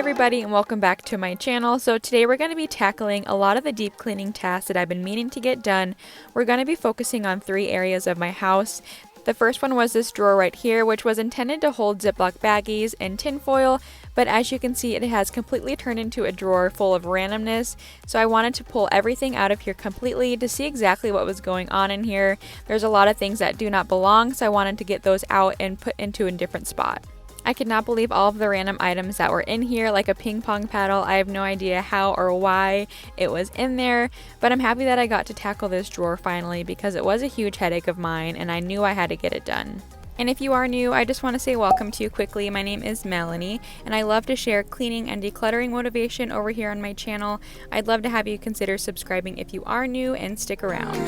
everybody and welcome back to my channel. So today we're going to be tackling a lot of the deep cleaning tasks that I've been meaning to get done. We're going to be focusing on 3 areas of my house. The first one was this drawer right here, which was intended to hold Ziploc baggies and tinfoil, but as you can see it has completely turned into a drawer full of randomness. So I wanted to pull everything out of here completely to see exactly what was going on in here. There's a lot of things that do not belong, so I wanted to get those out and put into a different spot. I could not believe all of the random items that were in here, like a ping pong paddle. I have no idea how or why it was in there, but I'm happy that I got to tackle this drawer finally because it was a huge headache of mine and I knew I had to get it done. And if you are new, I just want to say welcome to you quickly. My name is Melanie, and I love to share cleaning and decluttering motivation over here on my channel. I'd love to have you consider subscribing if you are new and stick around.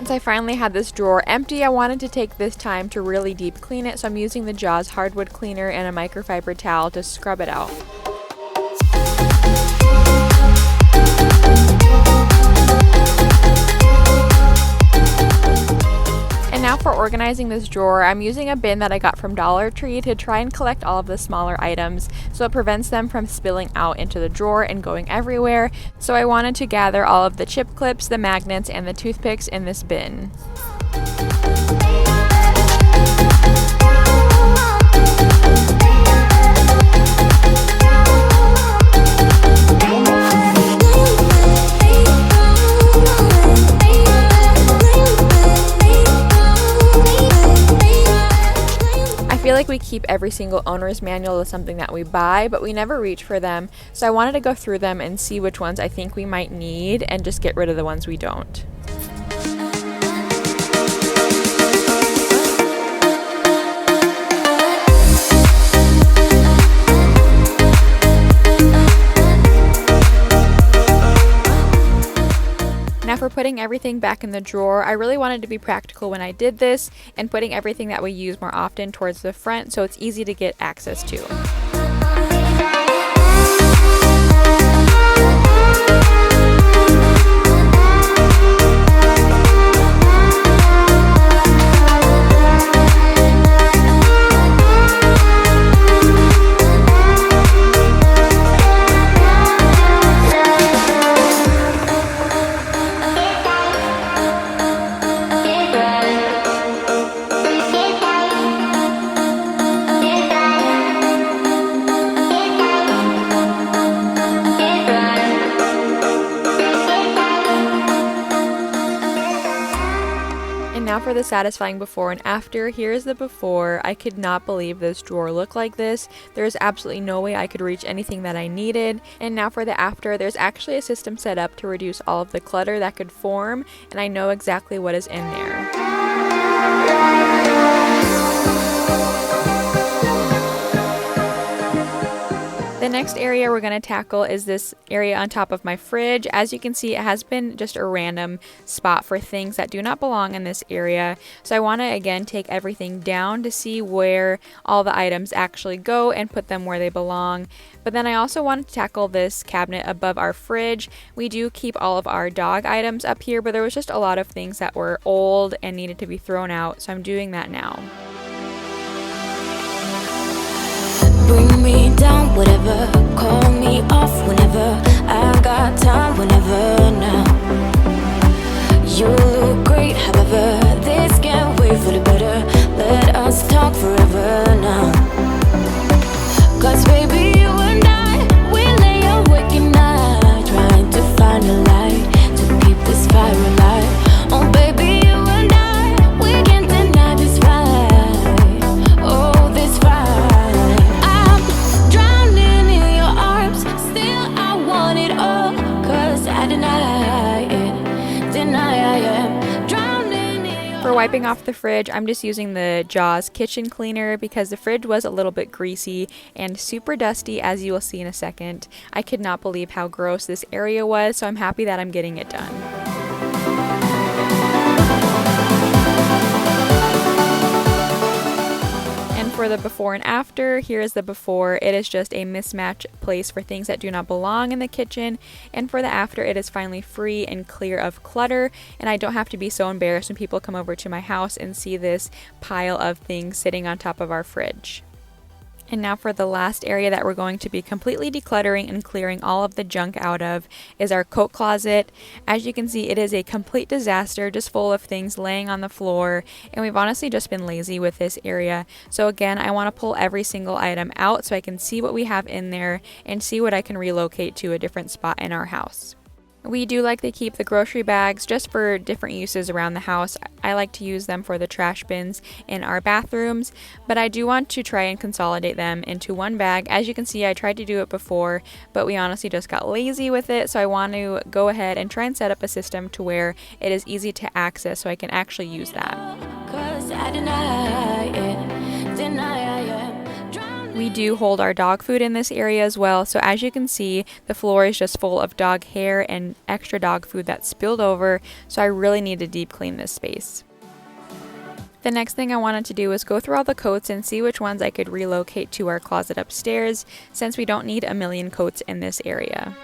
I finally had this drawer empty. I wanted to take this time to really deep clean it, so I'm using the Jaws hardwood cleaner and a microfiber towel to scrub it out. And now for organizing this drawer, I'm using a bin that I got from Dollar Tree to try and collect all of the smaller items so it prevents them from spilling out into the drawer and going everywhere. So I wanted to gather all of the chip clips, the magnets, and the toothpicks in this bin. I feel like we keep every single owner's manual as something that we buy, but we never reach for them. So I wanted to go through them and see which ones I think we might need and just get rid of the ones we don't. Now for putting everything back in the drawer, I really wanted to be practical when I did this and putting everything that we use more often towards the front so it's easy to get access to. Now for the satisfying before and after. Here's the before. I could not believe this drawer looked like this. There's absolutely no way I could reach anything that I needed. And now for the after, there's actually a system set up to reduce all of the clutter that could form, and I know exactly what is in there. The next area we're going to tackle is this area on top of my fridge. As you can see, it has been just a random spot for things that do not belong in this area. So I want to again take everything down to see where all the items actually go and put them where they belong. But then I also want to tackle this cabinet above our fridge. We do keep all of our dog items up here, but there was just a lot of things that were old and needed to be thrown out. So I'm doing that now. Bring me down, whatever. Call me off whenever. I got time, whenever now. You look great, however. This can't wait for the better. Let us talk forever now. 'Cause baby, you and I, we lay awake at night, trying to find a light to keep this fire alive. Oh baby, you and I, we can't deny this fight. Oh, this fight. For wiping wiping off the fridge, I'm just using the Jaws kitchen cleaner because the fridge was a little bit greasy and super dusty, as you will see in a second. I could not believe how gross this area was, so I'm happy that I'm getting it done. For the before and after, here is the before. It is just a mismatch place for things that do not belong in the kitchen, and for the after, it is finally free and clear of clutter, and I don't have to be so embarrassed when people come over to my house and see this pile of things sitting on top of our fridge. And now for the last area that we're going to be completely decluttering and clearing all of the junk out of is our coat closet. As you can see, it is a complete disaster, just full of things laying on the floor, and we've honestly just been lazy with this area. So again, I want to pull every single item out so I can see what we have in there and see what I can relocate to a different spot in our house. We do like to keep the grocery bags just for different uses around the house. I like to use them for the trash bins in our bathrooms, but I do want to try and consolidate them into one bag. As you can see, I tried to do it before, but we honestly just got lazy with it, so I want to go ahead and try and set up a system to where it is easy to access so I can actually use that. We do hold our dog food in this area as well, so as you can see, the floor is just full of dog hair and extra dog food that spilled over, so I really need to deep clean this space. The next thing I wanted to do was go through all the coats and see which ones I could relocate to our closet upstairs, since we don't need a million coats in this area.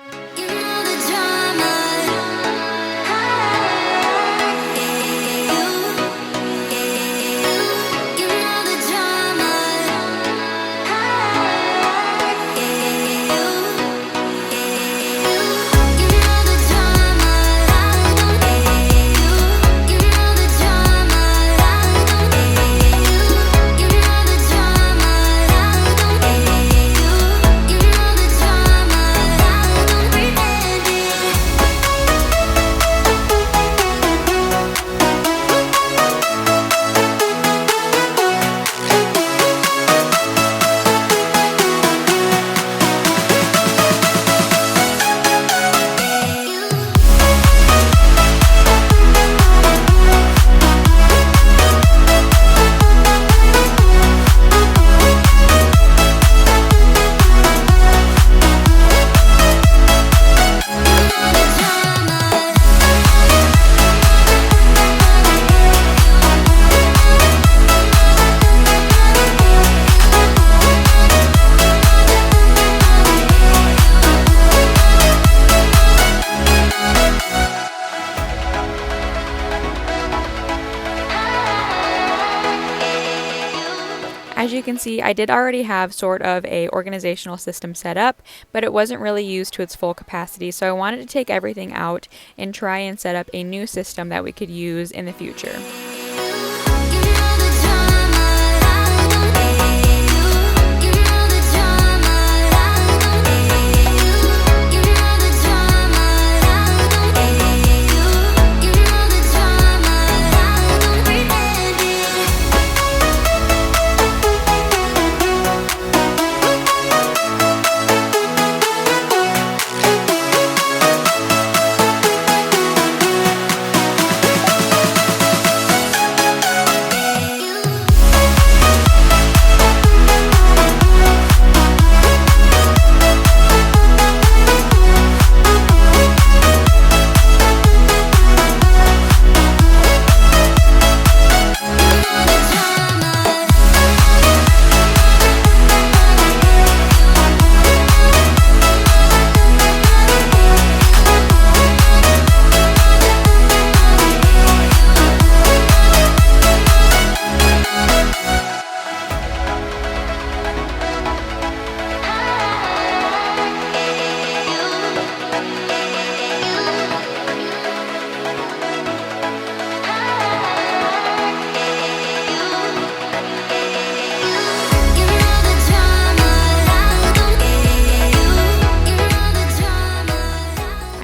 As you can see, I did already have sort of a organizational system set up, but it wasn't really used to its full capacity, so I wanted to take everything out and try and set up a new system that we could use in the future.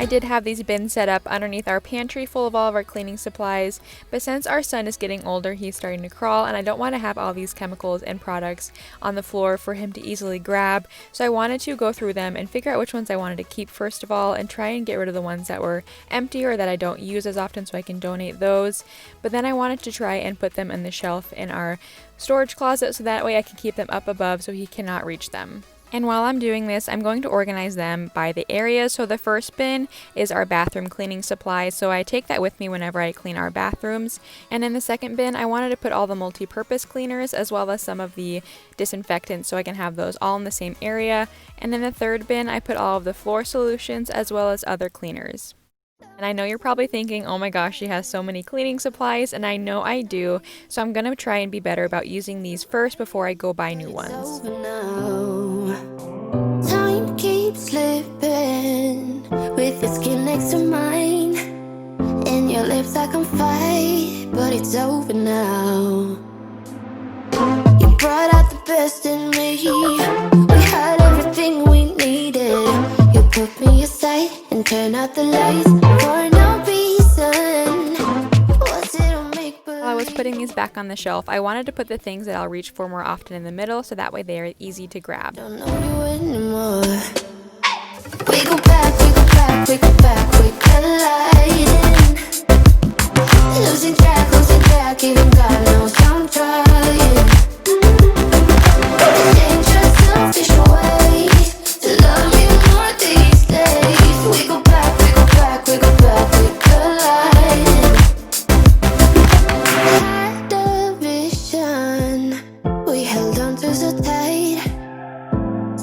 did have these bins set up underneath our pantry full of all of our cleaning supplies, but since our son is getting older, he's starting to crawl, and I don't want to have all these chemicals and products on the floor for him to easily grab, so I wanted to go through them and figure out which ones I wanted to keep first of all, and try and get rid of the ones that were empty or that I don't use as often so I can donate those. But then I wanted to try and put them in the shelf in our storage closet so that way I can keep them up above so he cannot reach them. And while I'm doing this, I'm going to organize them by the areas. So the first bin is our bathroom cleaning supplies, so I take that with me whenever I clean our bathrooms. And in the second bin, I wanted to put all the multi-purpose cleaners as well as some of the disinfectants so I can have those all in the same area. And in the third bin, I put all of the floor solutions as well as other cleaners. And I know you're probably thinking, oh my gosh, she has so many cleaning supplies, and I know I do, so I'm going to try and be better about using these first before I go buy new ones. Time keeps slipping with your skin next to mine, and your lips I can fight, but it's over now. You brought out the best in me, we had everything we needed. You put me aside and turn out the lights for no reason. Was it a make-believe? While I was putting these back on the shelf, I wanted to put the things that I'll reach for more often in the middle so that way they're easy to grab. Don't know you anymore. We go back, we go back, we go back, we colliding. Losing track, even God knows I'm trying. Dangerous, selfish ways to love you more these days. We go back, we go back, we go back, we colliding. Had a vision, we held on to so tight.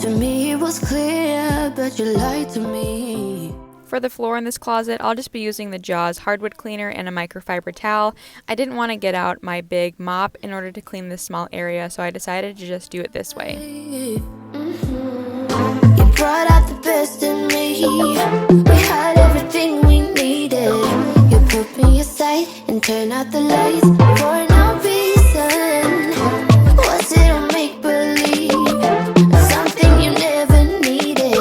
To me it was clear, but you lied to me. For the floor in this closet, I'll just be using the Jaws hardwood cleaner and a microfiber towel. I didn't want to get out my big mop in order to clean this small area, so I decided to just do it this way. You brought out the best in me, we had everything we needed. You put me aside and turn out the lights for no reason. Was it a make-believe? Something you never needed.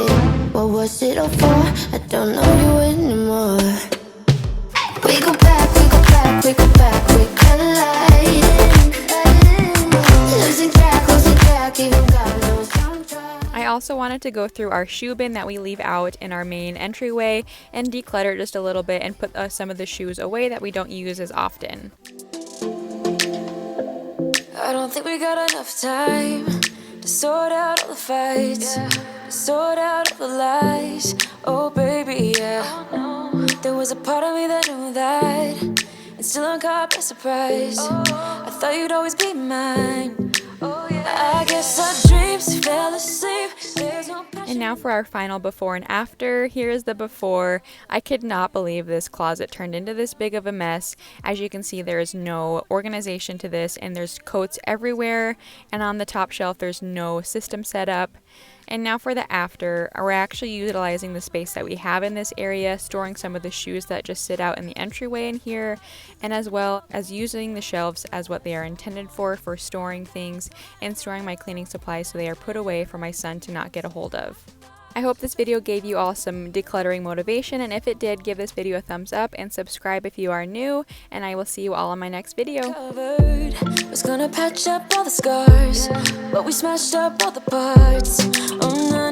What was it all for? I don't know you anymore. We go back, we go back, we go back, we colliding. Losing track, even God knows I'm trying. I also wanted to go through our shoe bin that we leave out in our main entryway and declutter just a little bit and put some of the shoes away that we don't use as often. I don't think we got enough time to sort out all the fights, to sort out all the lies. Oh baby, yeah. There was a part of me that knew that, and still I'm caught by surprise. I thought you'd always be mine. I guess our dreams fell asleep. There's no passion. And now for our final before and after. Here is the before. I could not believe this closet turned into this big of a mess. As you can see, there is no organization to this, and there's coats everywhere, and on the top shelf there's no system set up. And now for the after, we're actually utilizing the space that we have in this area, storing some of the shoes that just sit out in the entryway in here, and as well as using the shelves as what they are intended for storing things and storing my cleaning supplies so they are put away for my son to not get a hold of. I hope this video gave you all some decluttering motivation, and if it did, give this video a thumbs up and subscribe if you are new, and I will see you all in my next video. Covered, was gonna patch up all the scars, but we smashed up all the parts. Oh no.